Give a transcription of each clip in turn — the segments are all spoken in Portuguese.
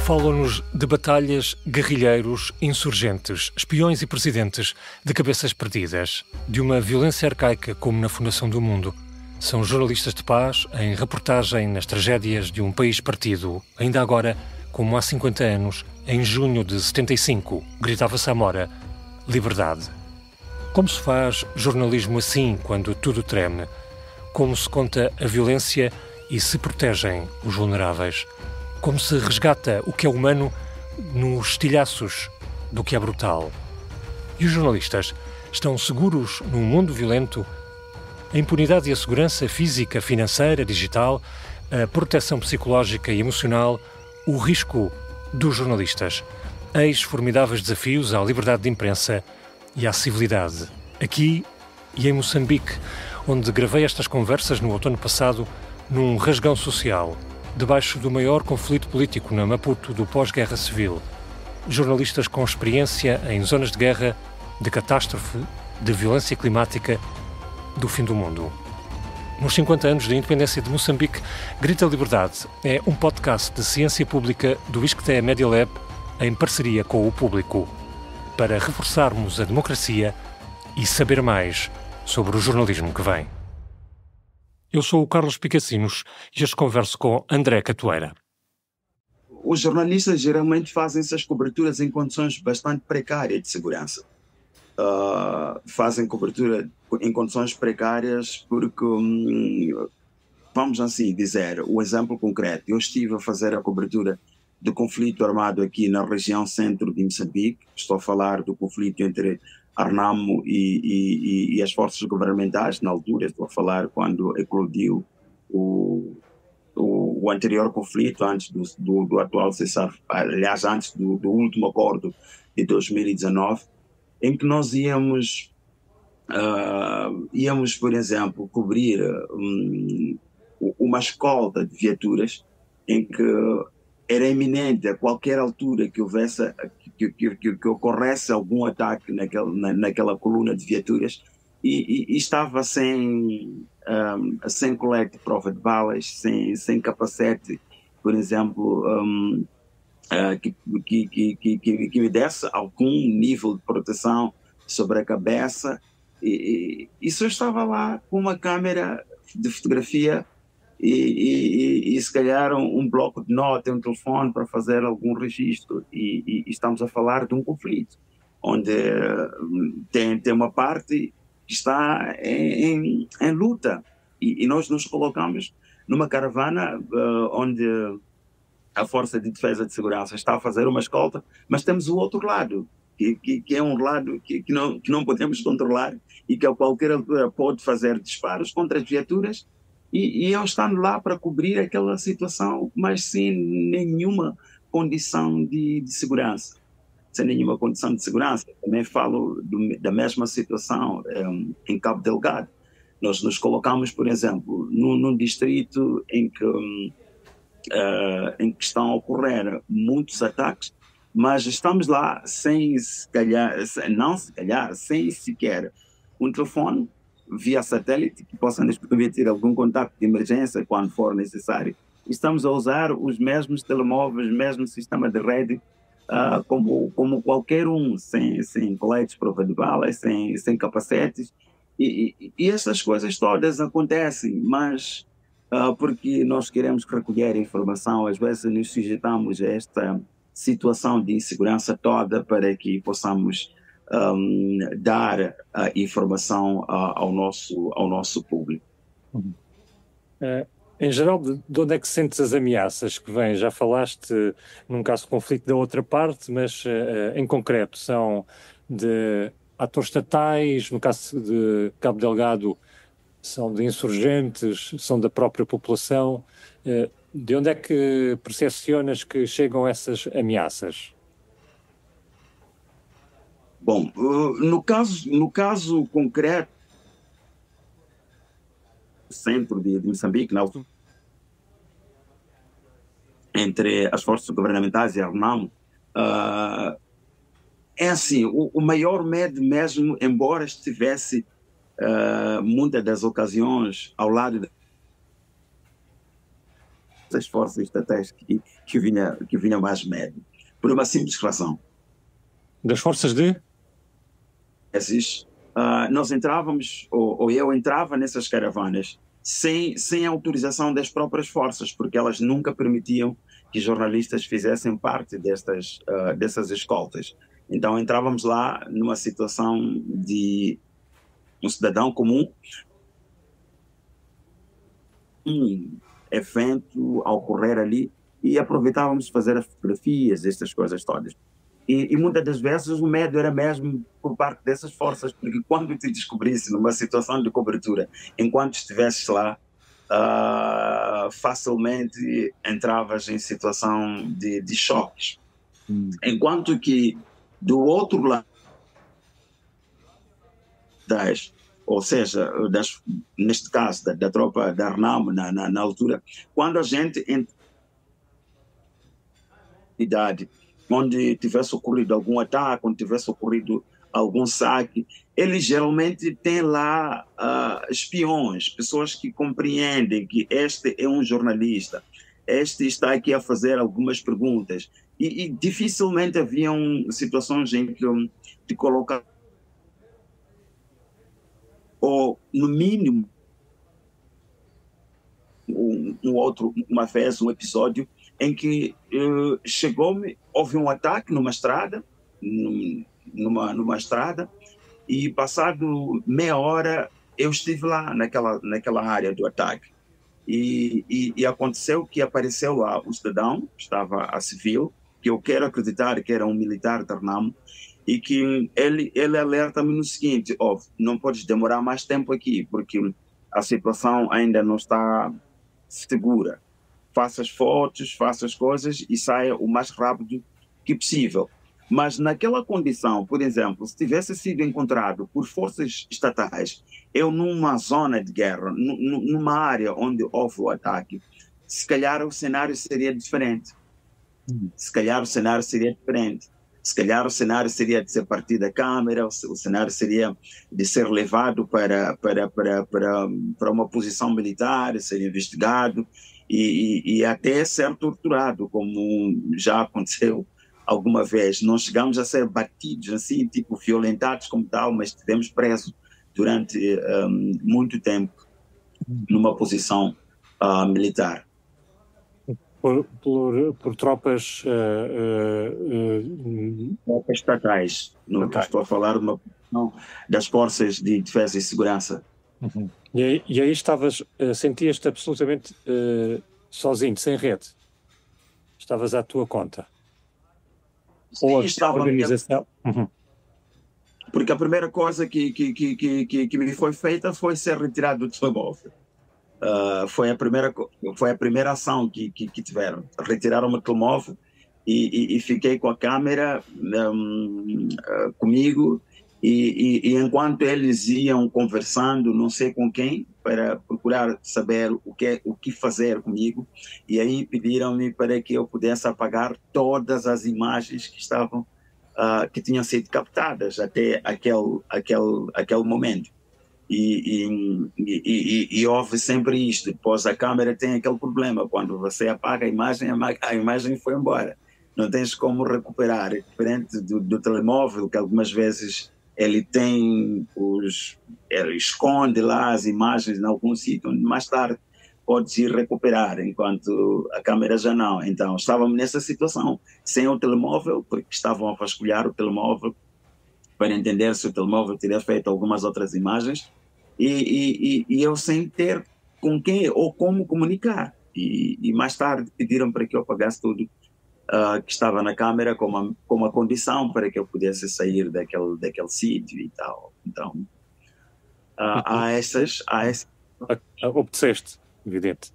Falam-nos de batalhas, guerrilheiros, insurgentes, espiões e presidentes, de cabeças perdidas, de uma violência arcaica como na fundação do mundo. São jornalistas de paz em reportagem nas tragédias de um país partido, ainda agora, como há 50 anos, em junho de 75, gritava-se à Mora, liberdade. Como se faz jornalismo assim quando tudo treme? Como se conta a violência e se protegem os vulneráveis? Como se resgata o que é humano nos estilhaços do que é brutal? E os jornalistas estão seguros num mundo violento? A impunidade e a segurança física, financeira, digital, a proteção psicológica e emocional, o risco dos jornalistas. Eis formidáveis desafios à liberdade de imprensa e à civilidade. Aqui e em Moçambique, onde gravei estas conversas no outono passado, num rasgão social, debaixo do maior conflito político na Maputo do pós-guerra civil. Jornalistas com experiência em zonas de guerra, de catástrofe, de violência climática, do fim do mundo. Nos 50 anos da independência de Moçambique, Grita Liberdade é um podcast de ciência pública do ISCTE Media Lab em parceria com o público, para reforçarmos a democracia e saber mais sobre o jornalismo que vem. Eu sou o Carlos Picassinos e hoje converso com André Catoeira. Os jornalistas geralmente fazem essas coberturas em condições bastante precárias de segurança. Fazem cobertura em condições precárias porque, vamos assim dizer, o exemplo concreto. Eu estive a fazer a cobertura do conflito armado aqui na região centro de Moçambique. Estou a falar do conflito entre Arnamo e as forças governamentais, na altura. Estou a falar quando eclodiu o anterior conflito, antes do atual cessar, aliás, antes do último acordo de 2019, em que nós íamos, por exemplo, cobrir uma escolta de viaturas em que era iminente a qualquer altura que houvesse, que ocorresse algum ataque naquela coluna de viaturas e estava sem colete de prova de balas, sem capacete, por exemplo, que me desse algum nível de proteção sobre a cabeça. E só estava lá com uma câmera de fotografia e se calhar um bloco de nota, um telefone para fazer algum registro. E estamos a falar de um conflito, onde tem uma parte que está em luta. E nós nos colocamos numa caravana onde a Força de Defesa de Segurança está a fazer uma escolta, mas temos o outro lado, que é um lado que não podemos controlar e que a qualquer altura pode fazer disparos contra as viaturas e eu estando lá para cobrir aquela situação, mas sem nenhuma condição de segurança. Sem nenhuma condição de segurança. Também falo da mesma situação em Cabo Delgado. Nós nos colocamos, por exemplo, num distrito em que estão a ocorrer muitos ataques, mas estamos lá sem sequer um telefone via satélite que possa nos permitir algum contato de emergência quando for necessário. Estamos a usar os mesmos telemóveis, o mesmo sistema de rede, como qualquer um, sem coletes prova de balas, sem capacetes. E essas coisas todas acontecem, mas porque nós queremos recolher informação, às vezes nos sujeitamos a esta situação de insegurança toda para que possamos dar a informação ao nosso público. Em geral, de onde é que sentes as ameaças que vêm? Já falaste num caso de conflito da outra parte, mas em concreto são de atores estatais, no caso de Cabo Delgado são de insurgentes, são da própria população. De onde é que percepcionas que chegam essas ameaças? Bom, no caso concreto, centro de Moçambique, entre as forças governamentais e a Arnamo, é assim, o maior medo mesmo, embora estivesse muitas das ocasiões ao lado as forças estatais que vinha mais medo, por uma simples razão. Das forças de? Nós entrávamos, ou eu entrava nessas caravanas sem a autorização das próprias forças, porque elas nunca permitiam que jornalistas fizessem parte dessas escoltas. Então entrávamos lá numa situação de um cidadão comum, um evento a ocorrer ali, e aproveitávamos fazer as fotografias, estas coisas todas. E muitas das vezes o medo era mesmo por parte dessas forças, porque quando te descobrisse numa situação de cobertura, enquanto estivesses lá, facilmente entravas em situação de choques. Enquanto que do outro lado, ou seja, neste caso da tropa da Arnamo, na altura, quando a gente onde tivesse ocorrido algum ataque, onde tivesse ocorrido algum saque, eles geralmente têm lá espiões, pessoas que compreendem que este é um jornalista, este está aqui a fazer algumas perguntas, e dificilmente haviam situações em que te colocar, ou no mínimo uma vez um episódio em que houve um ataque numa estrada, numa estrada, e passado meia hora eu estive lá naquela área do ataque. E aconteceu que apareceu lá o cidadão, estava a civil, que eu quero acreditar que era um militar da Arnamo, e que ele alerta-me no seguinte: não podes demorar mais tempo aqui, porque a situação ainda não está segura. Faça as fotos, faça as coisas e saia o mais rápido que possível. Mas naquela condição, por exemplo, se tivesse sido encontrado por forças estatais, eu numa zona de guerra, numa área onde houve o ataque, se calhar o cenário seria diferente. Se calhar o cenário seria diferente. Se calhar o cenário seria de ser partido da câmara, o cenário seria de ser levado para uma posição militar, ser investigado e até ser torturado, como já aconteceu alguma vez. Não chegamos a ser batidos, assim, tipo violentados como tal, mas estivemos presos durante muito tempo numa posição militar. Por tropas estatais. Não estou a falar de uma posição das forças de defesa e segurança. Uhum. E aí sentias-te absolutamente sozinho, sem rede? Estavas à tua conta? Sim, ou a organização? Porque a primeira coisa que me foi feita foi ser retirado do telemóvel. Foi a primeira ação que tiveram. Retiraram o telemóvel e fiquei com a câmera comigo e enquanto eles iam conversando, não sei com quem, para procurar saber o que fazer comigo, e aí pediram-me para que eu pudesse apagar todas as imagens que estavam que tinham sido captadas até aquele momento. E houve sempre isto. Depois a câmera tem aquele problema: quando você apaga a imagem foi embora, não tens como recuperar. É diferente do telemóvel, que algumas vezes ele esconde lá as imagens em algum sítio onde mais tarde pode-se recuperar, enquanto a câmera já não. Então estávamos nessa situação, sem o telemóvel, porque estavam a vasculhar o telemóvel para entender se o telemóvel teria feito algumas outras imagens, e eu sem ter com quem ou como comunicar. E mais tarde pediram para que eu pagasse tudo que estava na câmera como uma condição para que eu pudesse sair daquele sítio e tal. Então, há essas... Obedeceste, evidente.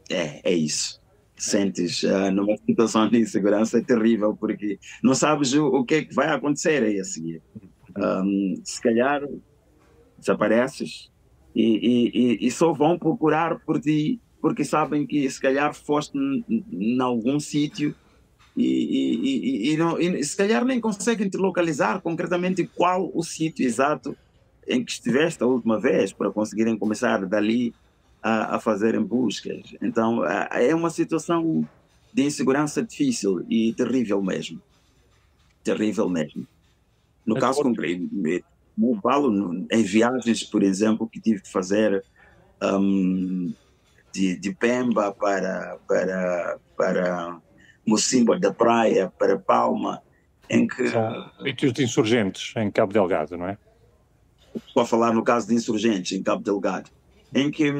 É isso. Sentes numa situação de insegurança terrível, porque não sabes o que é que vai acontecer aí a seguir. Se calhar desapareces e só vão procurar por ti porque sabem que se calhar foste em algum sítio e se calhar nem conseguem te localizar concretamente qual o sítio exato em que estiveste a última vez, para conseguirem começar dali a fazerem buscas. Então, é uma situação de insegurança difícil e terrível mesmo. Terrível mesmo. No caso concreto, eu falo em viagens, por exemplo, que tive que fazer de Pemba para Mocimboa da Praia, para Palma, em que... São sítios de insurgentes em Cabo Delgado, não é? Estou a falar no caso de insurgentes em Cabo Delgado, em que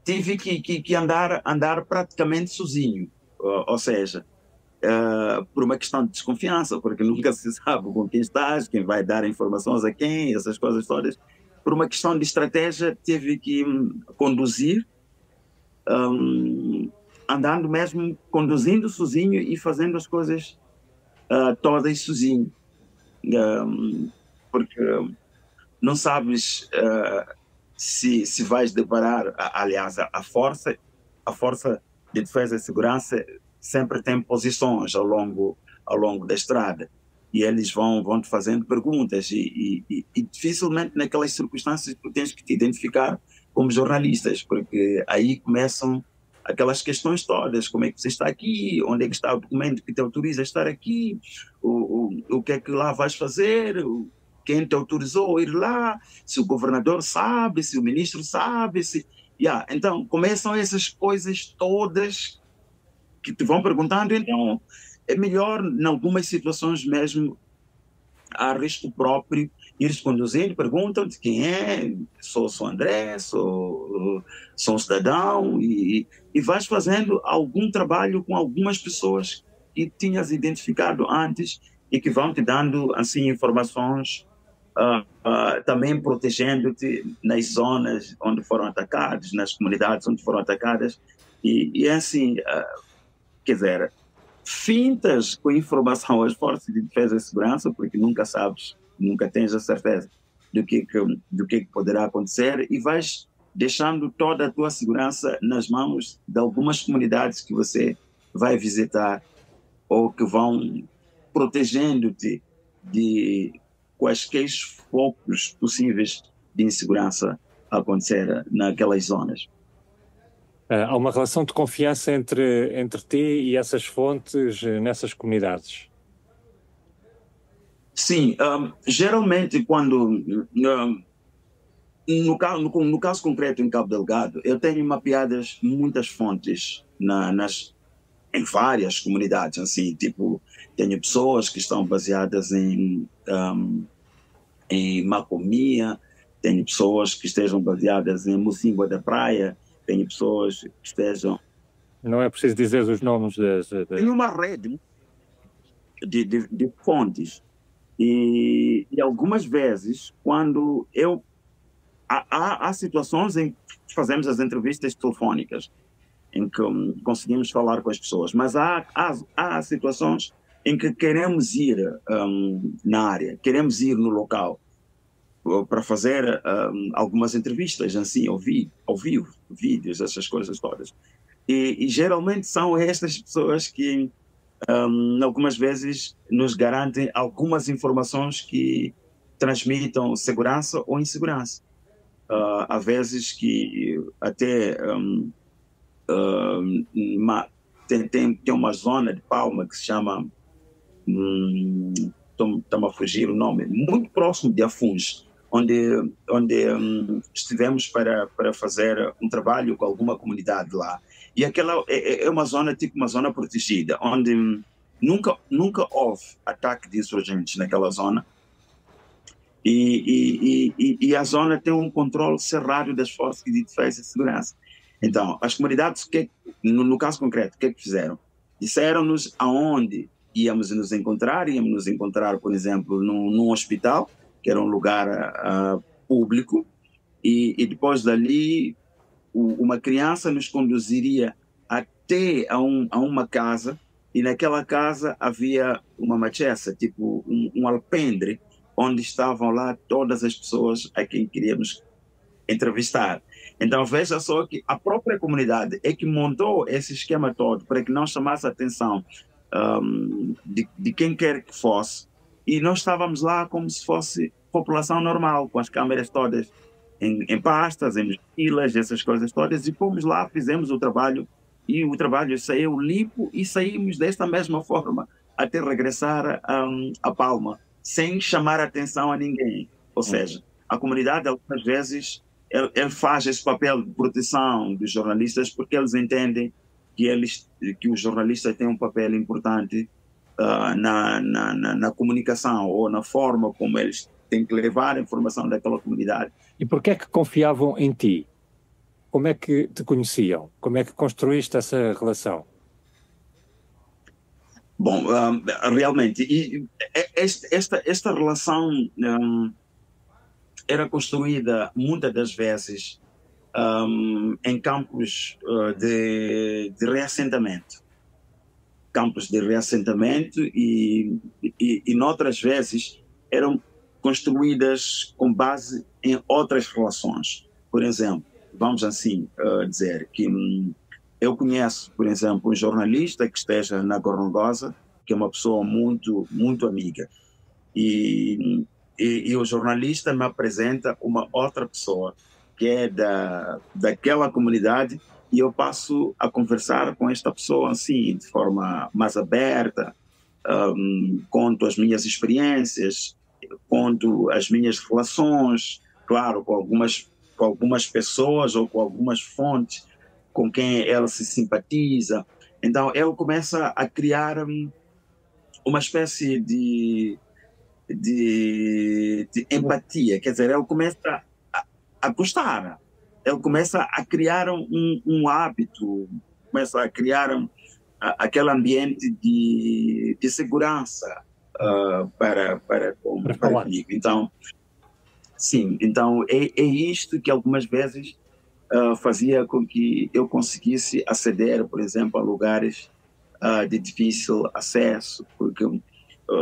tive que andar praticamente sozinho, ou seja, por uma questão de desconfiança, porque nunca se sabe com quem estás, quem vai dar informações a quem, essas coisas todas. Por uma questão de estratégia, tive que conduzir, andando mesmo, conduzindo sozinho e fazendo as coisas todas sozinho. Porque não sabes se vais deparar, aliás, a força de defesa e segurança sempre tem posições ao longo da estrada e eles vão te fazendo perguntas e dificilmente naquelas circunstâncias tu tens que te identificar como jornalistas, porque aí começam aquelas questões todas: como é que você está aqui, onde é que está o documento que te autoriza a estar aqui, o que é que lá vais fazer, quem te autorizou a ir lá, se o governador sabe, se o ministro sabe, então começam essas coisas todas que te vão perguntando. Então é melhor, em algumas situações mesmo, a risco próprio, ires conduzindo, perguntam-te quem é, sou André, sou um cidadão, e vais fazendo algum trabalho com algumas pessoas que tinhas identificado antes e que vão te dando assim informações, também protegendo-te nas zonas onde foram atacados, nas comunidades onde foram atacadas, e assim, quer dizer, fintas com informação às forças de defesa e segurança, porque nunca sabes, nunca tens a certeza do que poderá acontecer, e vais deixando toda a tua segurança nas mãos de algumas comunidades que você vai visitar ou que vão protegendo-te de quaisquer focos possíveis de insegurança a acontecer naquelas zonas. Há uma relação de confiança entre ti e essas fontes nessas comunidades? Sim, geralmente quando, no caso concreto em Cabo Delgado, eu tenho mapeadas muitas fontes em várias comunidades, assim, tipo, tenho pessoas que estão baseadas em Macomia, tenho pessoas que estejam baseadas em Mocimboa da Praia, tenho pessoas que estejam... Não é preciso dizer os nomes Tenho uma rede de fontes e algumas vezes, quando há situações em que fazemos as entrevistas telefónicas, em que conseguimos falar com as pessoas, mas há situações em que queremos ir na área, queremos ir no local para fazer algumas entrevistas, assim, ao vivo, vídeos, essas coisas todas. E geralmente são estas pessoas que, algumas vezes, nos garantem algumas informações que transmitam segurança ou insegurança. Há vezes que até tem uma zona de Palma que se chama, está-me a fugir o nome, muito próximo de Afuns, onde estivemos para fazer um trabalho com alguma comunidade lá. E aquela é uma zona, tipo uma zona protegida, onde nunca houve ataque de insurgentes naquela zona. E a zona tem um controle cerrado das forças de defesa e segurança. Então, as comunidades, no caso concreto, o que fizeram? Disseram-nos aonde íamos nos encontrar, por exemplo, num hospital, que era um lugar público, e depois dali uma criança nos conduziria até a uma casa, e naquela casa havia uma machessa, tipo um alpendre, onde estavam lá todas as pessoas a quem queríamos entrevistar. Então veja só que a própria comunidade é que montou esse esquema todo para que não chamasse a atenção de quem quer que fosse, e nós estávamos lá como se fosse população normal, com as câmeras todas em pastas, em mochilas, essas coisas todas, e fomos lá, fizemos o trabalho, e o trabalho saiu limpo e saímos desta mesma forma até regressar a Palma, sem chamar a atenção a ninguém. Ou seja, a comunidade, algumas vezes, ele faz esse papel de proteção dos jornalistas porque eles entendem que os jornalistas têm um papel importante na comunicação ou na forma como eles têm que levar a informação daquela comunidade. E por que é que confiavam em ti? Como é que te conheciam? Como é que construíste essa relação? Bom, realmente, esta relação era construída muitas das vezes em campos de reassentamento. Campos de reassentamento e noutras vezes eram construídas com base em outras relações. Por exemplo, vamos assim dizer que eu conheço, por exemplo, um jornalista que esteja na Gorongosa, que é uma pessoa muito, muito amiga. E o jornalista me apresenta uma outra pessoa que é daquela comunidade e eu passo a conversar com esta pessoa assim, de forma mais aberta, conto as minhas experiências, conto as minhas relações, claro, com algumas pessoas ou com algumas fontes com quem ela se simpatiza. Então, ele começa a criar uma espécie de empatia, quer dizer, ele começa a gostar, ele começa a criar um hábito, começa a criar aquele ambiente de segurança para comigo. Então, sim, então é isto que algumas vezes fazia com que eu conseguisse aceder, por exemplo, a lugares de difícil acesso, porque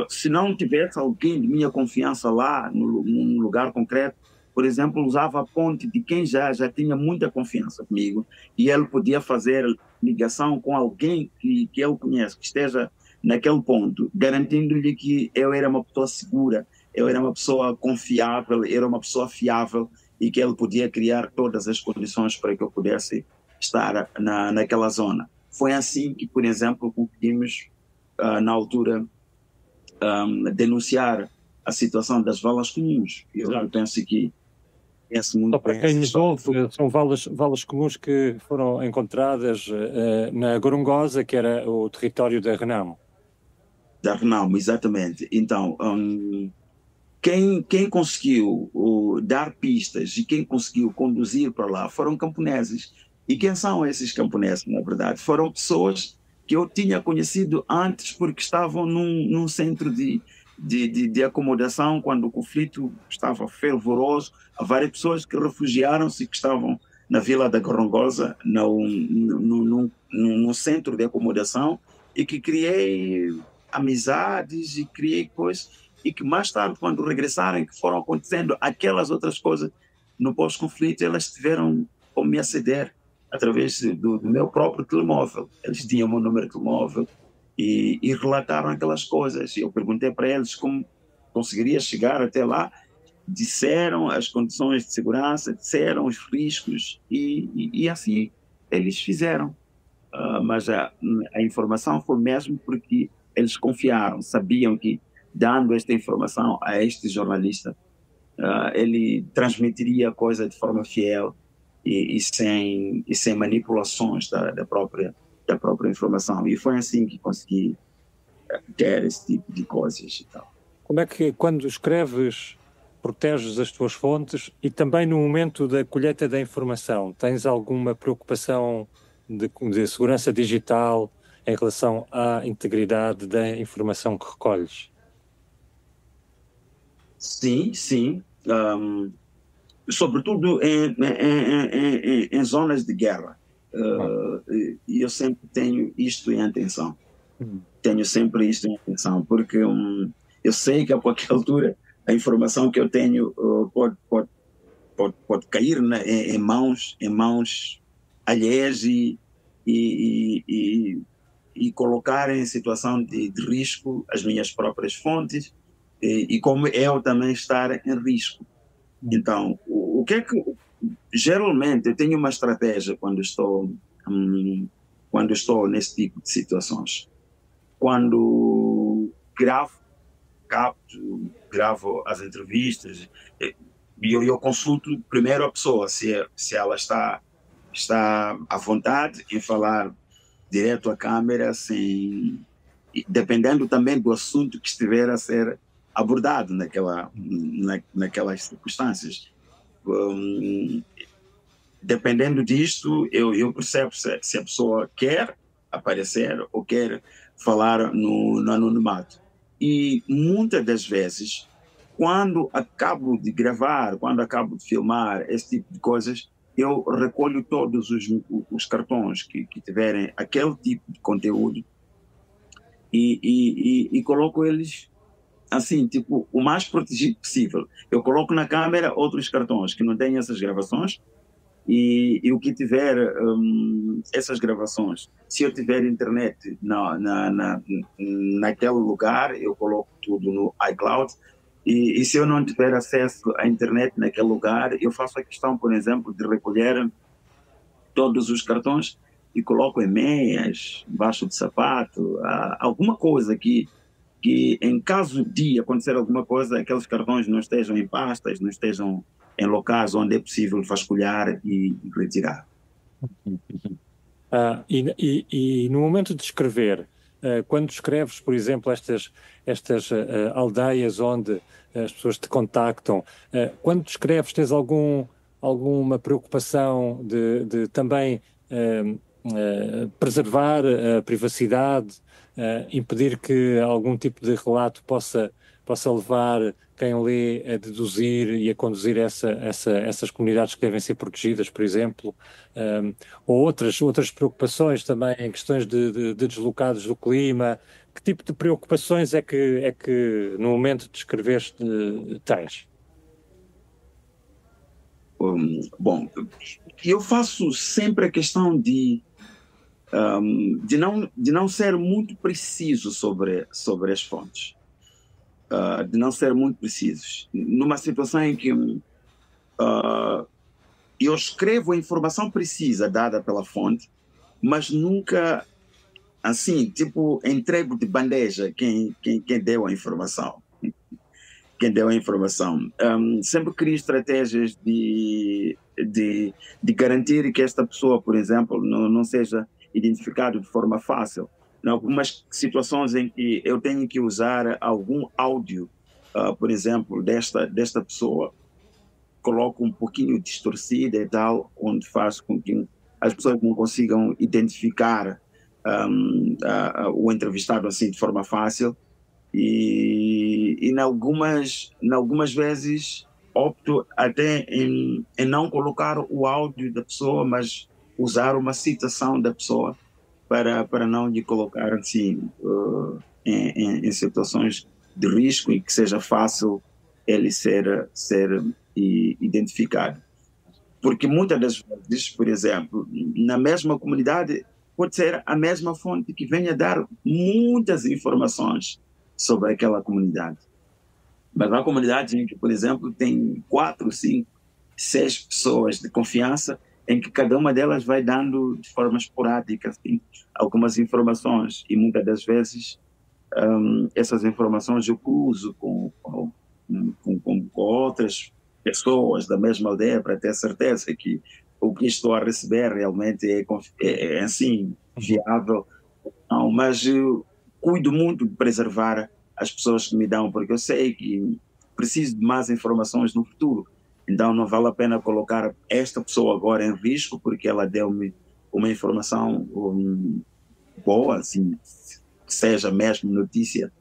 se não tivesse alguém de minha confiança lá, num lugar concreto, por exemplo, usava a ponte de quem já tinha muita confiança comigo e ele podia fazer ligação com alguém que ele conhece, que esteja naquele ponto, garantindo-lhe que eu era uma pessoa segura, eu era uma pessoa confiável, era uma pessoa fiável e que ele podia criar todas as condições para que eu pudesse estar naquela zona. Foi assim que, por exemplo, conseguimos, na altura, denunciar a situação das valas comuns. Eu penso que esse mundo... Para quem nos ouve, são valas comuns que foram encontradas na Gorongosa, que era o território da Renamo. Da Renamo, exatamente. Então, quem conseguiu dar pistas e quem conseguiu conduzir para lá foram camponeses. E quem são esses camponeses, na verdade? Foram pessoas que eu tinha conhecido antes porque estavam num centro de acomodação quando o conflito estava fervoroso. Há várias pessoas que refugiaram-se, que estavam na Vila da Gorongosa, num centro de acomodação, e que criei amizades e criei coisas, e que mais tarde, quando regressaram, que foram acontecendo aquelas outras coisas no pós-conflito, elas tiveram como me aceder através do meu próprio telemóvel. Eles tinham o meu número de telemóvel e relataram aquelas coisas. Eu perguntei para eles como conseguiria chegar até lá. Disseram as condições de segurança, disseram os riscos e assim eles fizeram. Mas a informação foi mesmo porque eles confiaram, sabiam que dando esta informação a este jornalista, ele transmitiria a coisa de forma fiel e sem manipulações da própria informação. E foi assim que consegui ter esse tipo de coisas e tal. Como é que, quando escreves, proteges as tuas fontes e também no momento da colheita da informação, tens alguma preocupação de segurança digital em relação à integridade da informação que recolhes? Sim. Sobretudo em zonas de guerra. E eu sempre tenho isto em atenção. Tenho sempre isto em atenção, porque eu sei que a qualquer altura a informação que eu tenho pode cair em mãos alheias e colocar em situação de risco as minhas próprias fontes e como eu também estar em risco. Então, o o que é que geralmente eu tenho uma estratégia quando estou nesse tipo de situações. Quando gravo as entrevistas, eu consulto primeiro a pessoa se ela está à vontade em falar direto à câmera, dependendo também do assunto que estiver a ser abordado naquelas circunstâncias. Dependendo disto, eu percebo se a pessoa quer aparecer ou quer falar no anonimato. E muitas das vezes, quando acabo de gravar, quando acabo de filmar esse tipo de coisas, eu recolho todos os cartões que tiverem aquele tipo de conteúdo e coloco eles assim, tipo, o mais protegido possível. Eu coloco na câmera outros cartões que não têm essas gravações e o que tiver essas gravações, se eu tiver internet naquele lugar, eu coloco tudo no iCloud. E se eu não tiver acesso à internet naquele lugar, eu faço a questão, por exemplo, de recolher todos os cartões e coloco em meias, embaixo do sapato, alguma coisa que em caso de acontecer alguma coisa, aqueles cartões não estejam em pastas, não estejam em locais onde é possível vasculhar e retirar. E no momento de escrever, quando escreves, por exemplo, estas aldeias onde as pessoas te contactam, quando escreves tens alguma preocupação de também preservar a privacidade, impedir que algum tipo de relato possa levar quem lê a deduzir e a conduzir essas comunidades que devem ser protegidas, por exemplo, ou outras preocupações também em questões de deslocados do clima. Que tipo de preocupações é que no momento de escrever tens? Bom, eu faço sempre a questão de não ser muito preciso sobre as fontes. De não ser muito precisos. Numa situação em que eu escrevo a informação precisa dada pela fonte, mas nunca, assim, tipo, entrego de bandeja quem deu a informação. Quem deu a informação. Sempre crio estratégias de garantir que esta pessoa, por exemplo, não seja identificada de forma fácil. Em algumas situações em que eu tenho que usar algum áudio, por exemplo, desta pessoa, coloco um pouquinho distorcida e tal, onde faz com que as pessoas não consigam identificar o entrevistado assim de forma fácil. E em algumas vezes opto até em não colocar o áudio da pessoa, mas usar uma citação da pessoa para não lhe colocar assim em situações de risco e que seja fácil ele ser identificado. Porque muitas das vezes, por exemplo, na mesma comunidade, pode ser a mesma fonte que venha dar muitas informações sobre aquela comunidade. Mas há comunidades em que, por exemplo, tem 4, 5, 6 pessoas de confiança em que cada uma delas vai dando de forma esporádica assim, algumas informações e muitas das vezes essas informações eu cruzo com outras pessoas da mesma aldeia para ter certeza que o que estou a receber realmente é assim, viável. Não, mas eu cuido muito de preservar as pessoas que me dão, porque eu sei que preciso de mais informações no futuro. Então não vale a pena colocar esta pessoa agora em risco porque ela deu-me uma informação boa, assim, que seja mesmo notícia,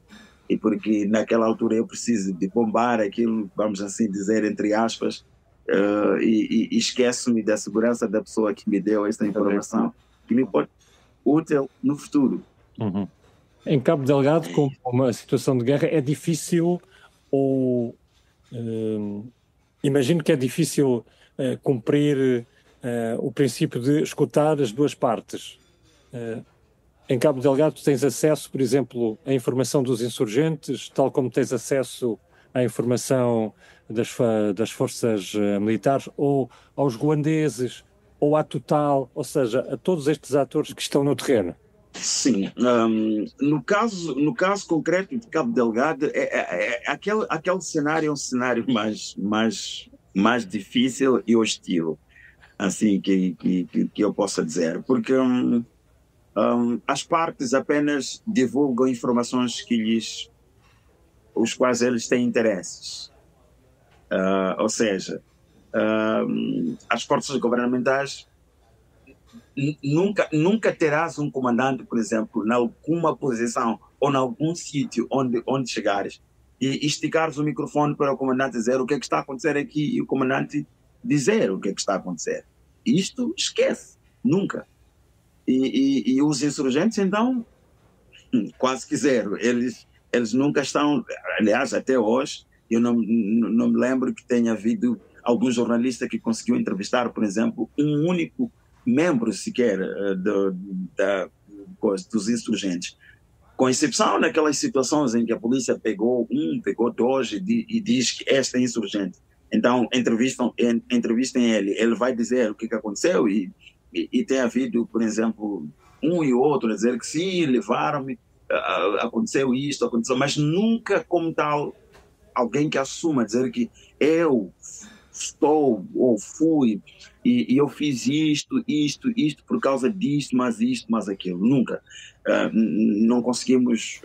e porque naquela altura eu preciso de bombar aquilo, vamos assim dizer, entre aspas, e esqueço-me da segurança da pessoa que me deu esta informação, que me pode ser útil no futuro. Uhum. Em Cabo Delgado, com uma situação de guerra, é difícil ou... imagino que é difícil cumprir o princípio de escutar as duas partes. Em Cabo Delgado tens acesso, por exemplo, à informação dos insurgentes, tal como tens acesso à informação das forças militares, ou aos ruandeses, ou à Total, ou seja, a todos estes atores que estão no terreno? Sim, no caso concreto de Cabo Delgado, aquele cenário é um cenário mais difícil e hostil, assim que eu possa dizer, porque as partes apenas divulgam informações os quais eles têm interesses. Ou seja, as forças governamentais nunca terás um comandante, por exemplo, em alguma posição ou em algum sítio onde chegares e esticares o microfone para o comandante dizer o que é que está a acontecer aqui e o comandante dizer o que é que está a acontecer. Isto esquece, nunca. E os insurgentes, então, quase que zero. Eles nunca estão, aliás, até hoje, eu não me lembro que tenha havido algum jornalista que conseguiu entrevistar, por exemplo, um único membro sequer dos insurgentes. Com exceção naquelas situações em que a polícia pegou dois e diz que este é insurgente. Então, entrevistem ele vai dizer o que aconteceu e tem havido, por exemplo, um e outro a dizer que sim, levaram-me, aconteceu isto, aconteceu, mas nunca como tal alguém que assuma dizer que eu estou ou fui e eu fiz isto por causa disto, mas aquilo. Nunca. Não conseguimos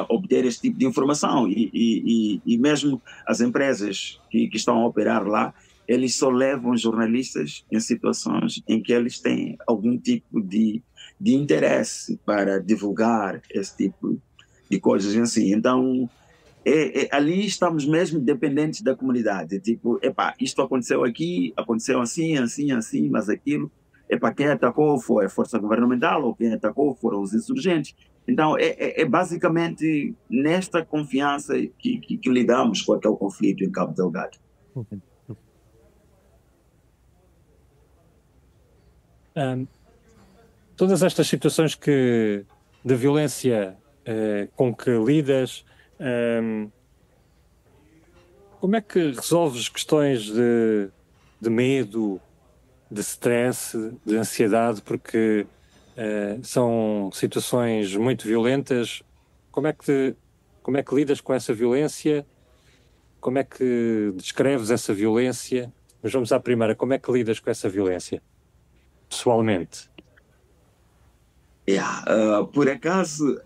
obter esse tipo de informação e mesmo as empresas que estão a operar lá, eles só levam jornalistas em situações em que eles têm algum tipo de interesse para divulgar esse tipo de coisas assim. Então, ali estamos mesmo dependentes da comunidade. Tipo, epá, isto aconteceu aqui, aconteceu assim, mas aquilo, epá, quem atacou foi a força governamental ou quem atacou foram os insurgentes. Então, é basicamente nesta confiança que lidamos com aquele conflito em Cabo Delgado. Todas estas situações de violência com que lidas, como é que resolves questões de medo, de stress, de ansiedade, porque são situações muito violentas? Como é que lidas com essa violência? Como é que descreves essa violência? Mas vamos à primeira, como é que lidas com essa violência, pessoalmente? Por acaso,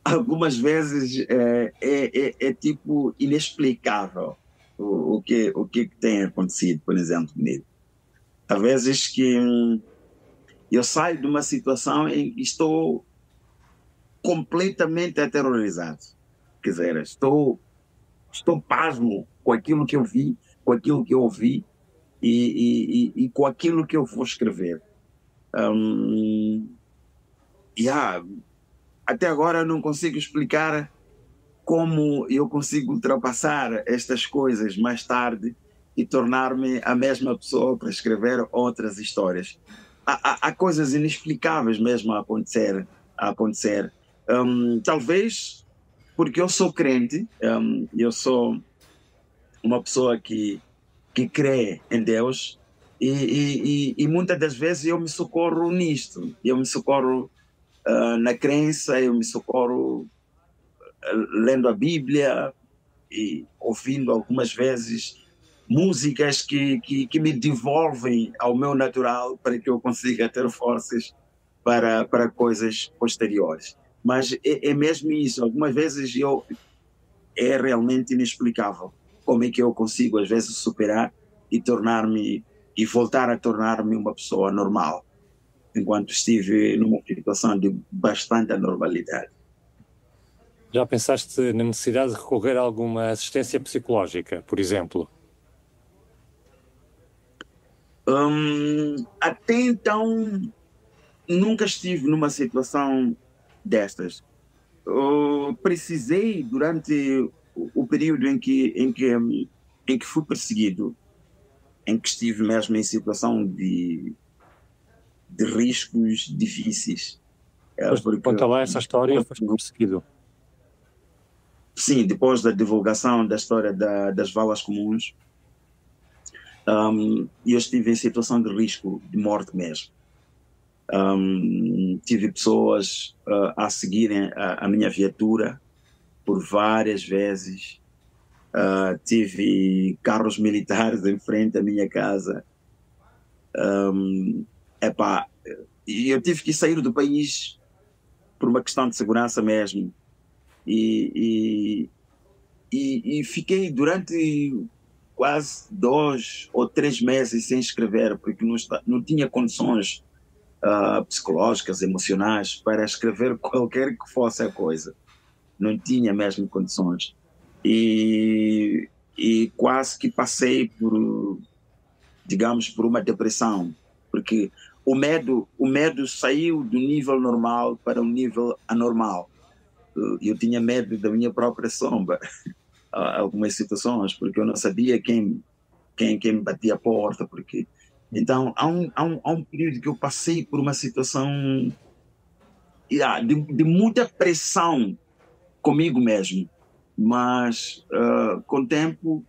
algumas vezes é tipo inexplicável o que tem acontecido, por exemplo, comigo. Há vezes que eu saio de uma situação em que estou completamente aterrorizado. Quer dizer, estou pasmo com aquilo que eu vi, com aquilo que eu ouvi e com aquilo que eu vou escrever. Até agora eu não consigo explicar como eu consigo ultrapassar estas coisas mais tarde e tornar-me a mesma pessoa para escrever outras histórias. Há coisas inexplicáveis mesmo a acontecer. Talvez porque eu sou crente, eu sou uma pessoa que crê em Deus e muitas das vezes eu me socorro nisto, eu me socorro na crença, eu me socorro lendo a Bíblia e ouvindo algumas vezes músicas que me devolvem ao meu natural para que eu consiga ter forças para coisas posteriores. Mas é mesmo isso, algumas vezes é realmente inexplicável como é que eu consigo às vezes superar e voltar a tornar-me uma pessoa normal, enquanto estive numa situação de bastante anormalidade. Já pensaste na necessidade de recorrer a alguma assistência psicológica, por exemplo? Até então, nunca estive numa situação destas. Precisei, durante o período em que fui perseguido, em que estive mesmo em situação de riscos difíceis. Conta lá essa história, foste perseguido. sim, depois da divulgação da história das valas comuns, eu estive em situação de risco de morte mesmo. Tive pessoas a seguirem a minha viatura por várias vezes. Tive carros militares em frente à minha casa. E eu tive que sair do país por uma questão de segurança mesmo. E fiquei durante quase 2 ou 3 meses sem escrever, porque não tinha condições psicológicas, emocionais, para escrever qualquer que fosse a coisa. Não tinha mesmo condições. E quase que passei por, digamos, por uma depressão, porque o medo saiu do nível normal para um nível anormal. Eu tinha medo da minha própria sombra, algumas situações, porque eu não sabia quem me batia a porta, porque então há um período que eu passei por uma situação de muita pressão comigo mesmo, mas com o tempo,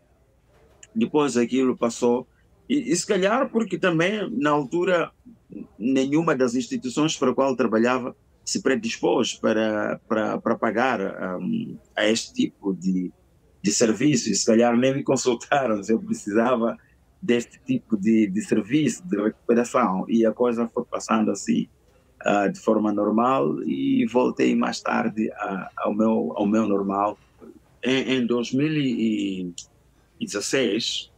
depois aquilo passou, e se calhar porque também na altura nenhuma das instituições para a qual trabalhava se predispôs para pagar a este tipo de serviço, e se calhar nem me consultaram se eu precisava deste tipo de serviço, de recuperação, e a coisa foi passando assim de forma normal, e voltei mais tarde ao meu normal. Em 2016,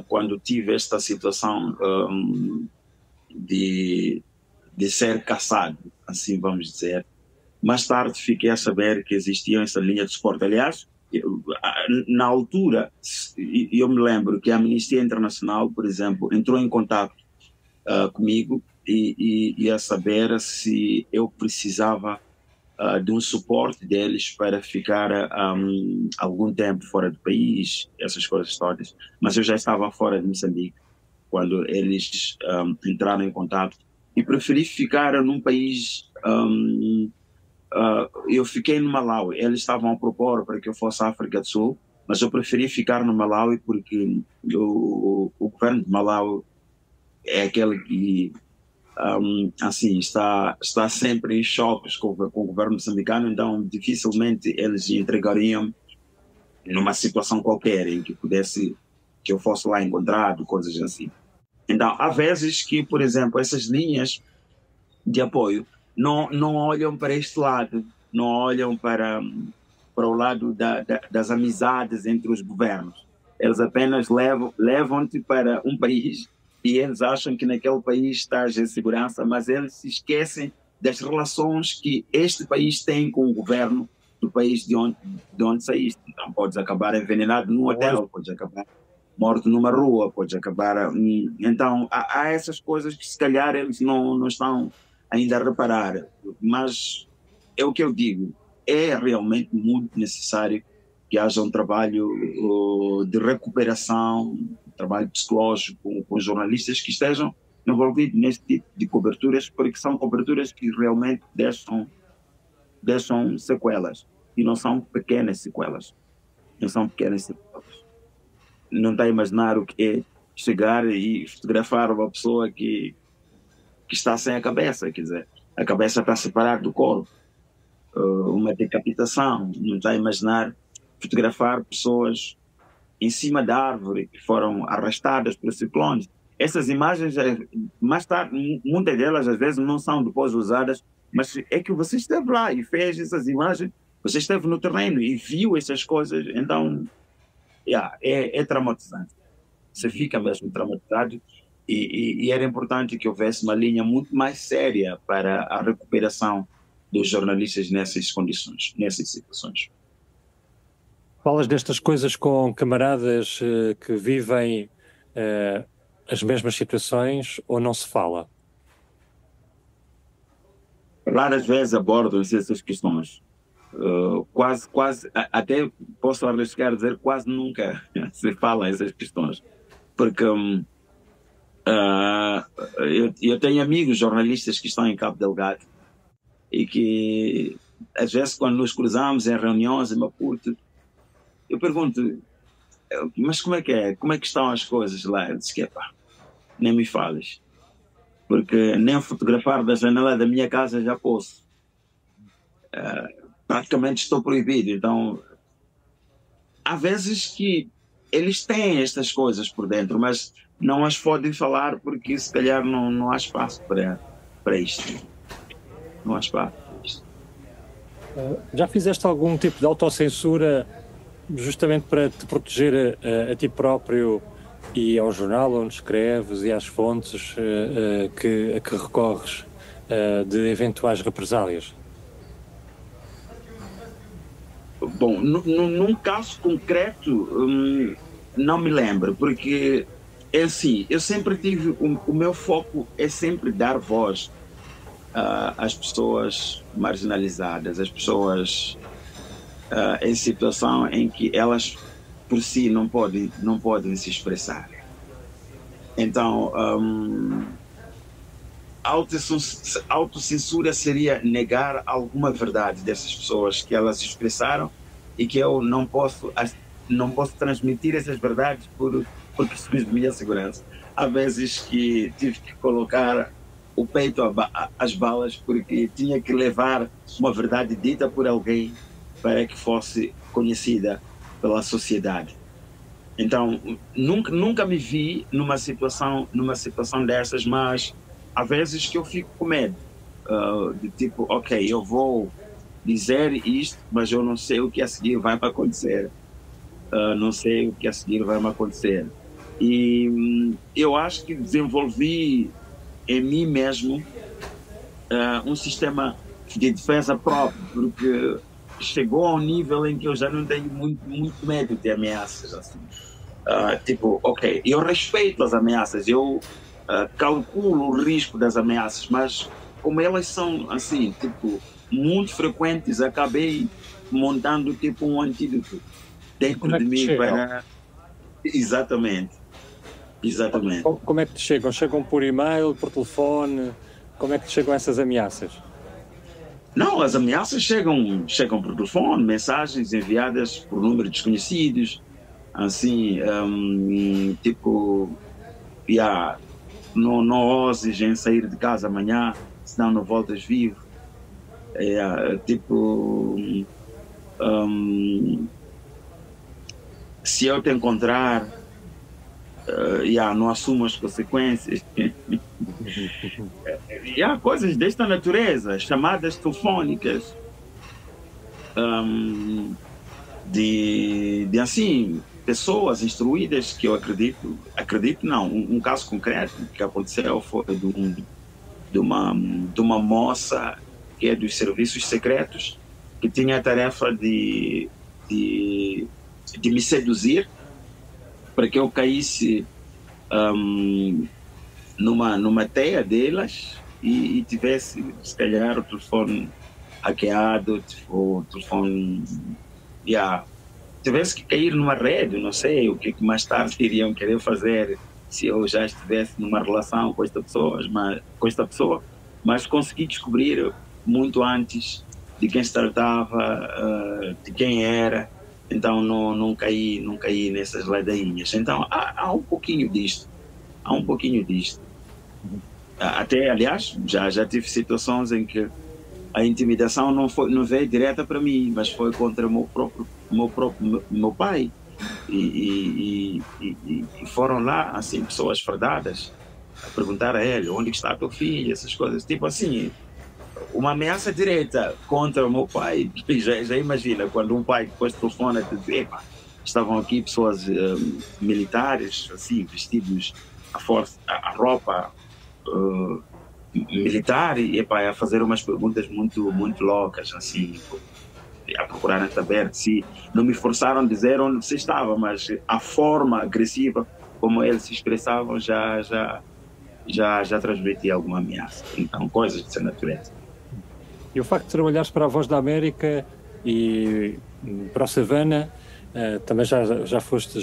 quando tive esta situação de ser caçado, assim vamos dizer, mais tarde fiquei a saber que existia essa linha de suporte. Aliás, na altura, eu me lembro que a Amnistia Internacional, por exemplo, entrou em contato comigo e a saber se eu precisava de um suporte deles para ficar algum tempo fora do país, essas coisas todas. Mas eu já estava fora de Moçambique quando eles entraram em contato, e preferi ficar num país. Eu fiquei no Malawi. Eles estavam a propor para que eu fosse à África do Sul, mas eu preferi ficar no Malawi porque o governo de Malawi é aquele que assim está sempre em choques com o governo moçambicano, então dificilmente eles entregariam numa situação qualquer em que eu fosse lá encontrado, coisas assim. Então há vezes que, por exemplo, essas linhas de apoio não olham para este lado, não olham para o lado das amizades entre os governos. Eles apenas levam-te para um país e eles acham que naquele país estás em segurança, mas eles se esquecem das relações que este país tem com o governo do país de onde saíste. Então podes acabar envenenado num hotel, podes acabar morto numa rua, podes acabar... Então há essas coisas que se calhar eles não estão ainda a reparar, mas é o que eu digo, é realmente muito necessário que haja um trabalho de recuperação, trabalho psicológico com jornalistas que estejam envolvidos neste tipo de coberturas, porque são coberturas que realmente deixam sequelas, e não são pequenas sequelas. Não são pequenas sequelas. Não está a imaginar o que é chegar e fotografar uma pessoa que está sem a cabeça, quer dizer, a cabeça está separada do corpo, uma decapitação. Não está a imaginar fotografar pessoas em cima da árvore que foram arrastadas por ciclones. Essas imagens, mais tarde, muitas delas às vezes não são depois usadas, mas é que você esteve lá e fez essas imagens, você esteve no terreno e viu essas coisas, então é traumatizante. Você fica mesmo traumatizado, e era importante que houvesse uma linha muito mais séria para a recuperação dos jornalistas nessas condições, nessas situações. Falas destas coisas com camaradas que vivem as mesmas situações, ou não se fala? Raras vezes abordam-se essas questões. Quase, até posso arriscar dizer, quase nunca se fala essas questões. Porque eu tenho amigos jornalistas que estão em Cabo Delgado e que às vezes quando nos cruzamos em reuniões em Maputo, eu pergunto, mas como é que é? Como é que estão as coisas lá? Ele diz que, pá, nem me fales, porque nem fotografar da janela da minha casa já posso. Praticamente estou proibido. Então, há vezes que eles têm estas coisas por dentro, mas não as podem falar porque se calhar não há espaço para isto. Não há espaço para isto. Já fizeste algum tipo de autocensura justamente para te proteger a ti próprio e ao jornal onde escreves e às fontes a que recorres de eventuais represálias? Bom, num caso concreto, não me lembro, porque é assim, eu sempre tive, o meu foco é sempre dar voz às pessoas marginalizadas, às pessoas em situação em que elas por si não podem se expressar. Então, autocensura seria negar alguma verdade dessas pessoas que elas expressaram e que eu não posso transmitir essas verdades por questões de minha segurança. Há vezes que tive que colocar o peito às balas porque tinha que levar uma verdade dita por alguém para que fosse conhecida pela sociedade. Então, nunca me vi numa situação dessas, mas há vezes que eu fico com medo, de tipo, ok, eu vou dizer isto, mas eu não sei o que a seguir vai me acontecer. Não sei o que a seguir vai me acontecer. E eu acho que desenvolvi em mim mesmo um sistema de defesa próprio, porque chegou a um nível em que eu já não tenho muito medo de ameaças. Assim. Tipo, ok, eu respeito as ameaças, eu calculo o risco das ameaças, mas como elas são assim, tipo, muito frequentes, acabei montando tipo um antídoto dentro de mim para... Exatamente. Como é que te chegam? Chegam por e-mail, por telefone? Como é que te chegam essas ameaças? Não, as ameaças chegam por telefone, mensagens enviadas por números desconhecidos, assim, tipo, não ouses em sair de casa amanhã, senão não voltas vivo. Tipo, se eu te encontrar, não assumo as consequências. Coisas desta natureza, chamadas telefónicas, de assim, pessoas instruídas que eu acredito não, um caso concreto que aconteceu foi de uma moça que é dos serviços secretos, que tinha a tarefa de me seduzir para que eu caísse numa teia delas e tivesse, se calhar, o telefone hackeado, o telefone... tivesse que cair numa rede, não sei o que mais tarde iriam querer fazer se eu já estivesse numa relação com esta pessoa, mas consegui descobrir muito antes de quem se tratava, de quem era, então não caí nessas ladainhas. Então há um pouquinho disto, Até, aliás, já tive situações em que a intimidação não veio direta para mim, mas foi contra o meu pai. E foram lá, assim, pessoas fardadas a perguntar a ele onde está teu filho, essas coisas. Tipo assim, uma ameaça direta contra o meu pai. Já imagina, quando um pai depois telefona te dizer, estavam aqui pessoas militares, assim, vestidos a roupa militar e a fazer umas perguntas muito loucas, assim, a procurarem saber se não me forçaram a dizer onde você estava, mas a forma agressiva como eles se expressavam já transmitia alguma ameaça. Então, coisas dessa natureza. E o facto de trabalhares para a Voz da América e para o Savannah, também já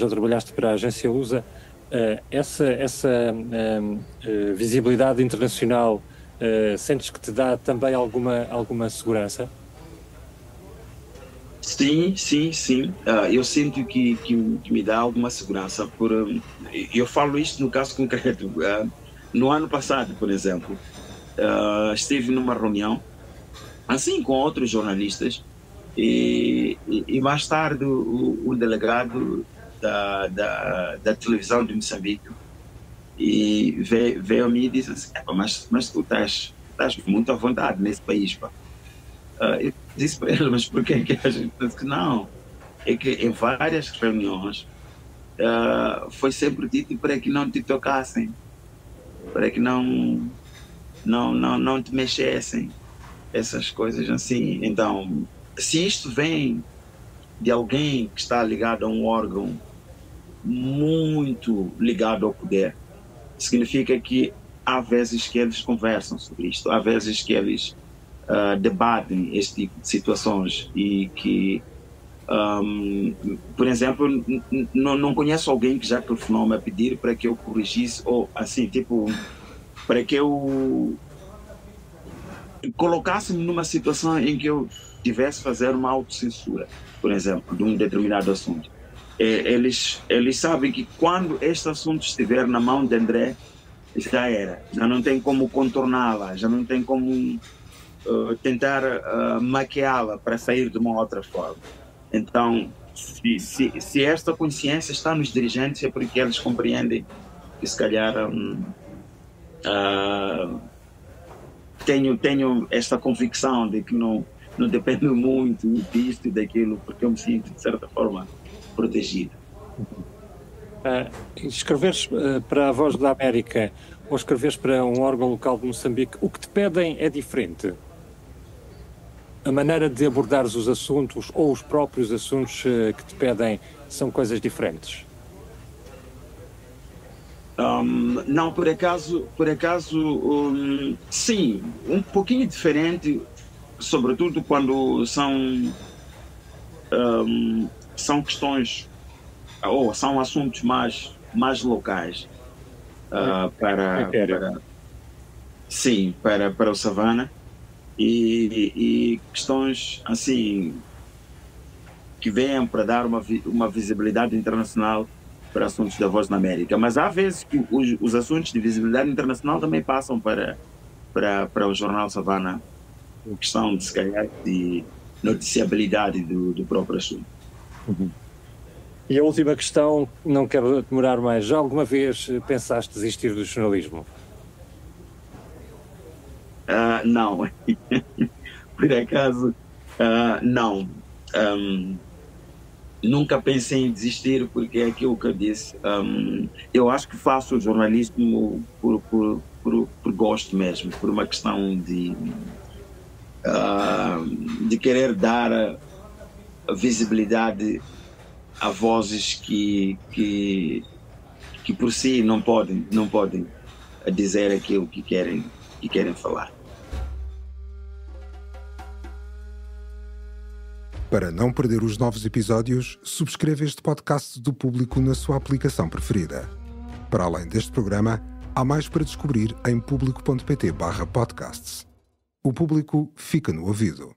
trabalhaste para a agência Lusa, essa visibilidade internacional, sentes que te dá também alguma segurança? Sim, sim, sim. Eu sinto que me dá alguma segurança. Eu falo isto no caso concreto. No ano passado, por exemplo, estive numa reunião, assim com outros jornalistas, e mais tarde o delegado da televisão de Moçambique veio a mim e disse assim: mas tu estás muito à vontade nesse país, pá. Eu disse para ele: mas por que a gente disse que não? É que em várias reuniões foi sempre dito para que não te tocassem, para que não te mexessem, essas coisas assim. Então, se isto vem de alguém que está ligado a um órgão muito ligado ao poder, significa que há vezes que eles conversam sobre isto, há vezes que eles debatem este tipo de situações e que, por exemplo, não conheço alguém que já telefonou-me a pedir para que eu corrigisse ou assim, tipo, para que eu colocasse-me numa situação em que eu tivesse fazer uma autocensura, por exemplo, de um determinado assunto. Eles sabem que quando este assunto estiver na mão de André, já era, já não tem como contorná-la, já não tem como tentar maquiá-la para sair de uma outra forma. Então, se esta consciência está nos dirigentes, é porque eles compreendem que se calhar tenho esta convicção de que não dependo muito disto e daquilo, porque eu me sinto, de certa forma, protegido. Escreveres para a Voz da América ou escreveres para um órgão local de Moçambique, o que te pedem é diferente? A maneira de abordares os assuntos ou os próprios assuntos que te pedem são coisas diferentes? Não, por acaso, sim, um pouquinho diferente, sobretudo quando são questões ou são assuntos mais locais para o Savana e questões assim que venham para dar uma visibilidade internacional para assuntos da Voz na América. Mas há vezes que os assuntos de visibilidade internacional também passam para o Jornal Savana, questão de, se calhar, de noticiabilidade do próprio assunto. Uhum. E a última questão, não quero demorar mais, já alguma vez pensaste desistir do jornalismo? Não, por acaso, não. Nunca pensei em desistir, porque é aquilo que eu disse. Eu acho que faço o jornalismo por gosto mesmo, por uma questão de querer dar visibilidade a vozes que por si não podem dizer aquilo que querem falar. Para não perder os novos episódios, subscreva este podcast do Público na sua aplicação preferida. Para além deste programa, há mais para descobrir em público.pt/podcasts. O Público fica no ouvido.